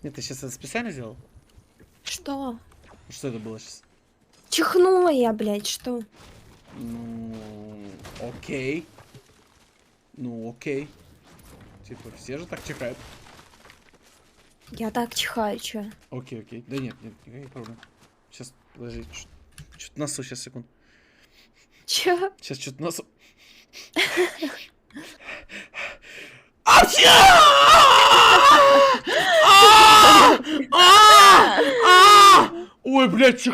Нет, ты сейчас это специально сделал? Что? Что это было сейчас? Чихнула я, блядь, что? Ну, окей. Ну, окей. Типа, все же так чихают. Я так чихаю, чё? Окей, окей. Да нет, нет, никаких проблем. Сейчас, подожди, что-то носу, сейчас, секунд. Чё? Сейчас что-то носу. Ой, блядь,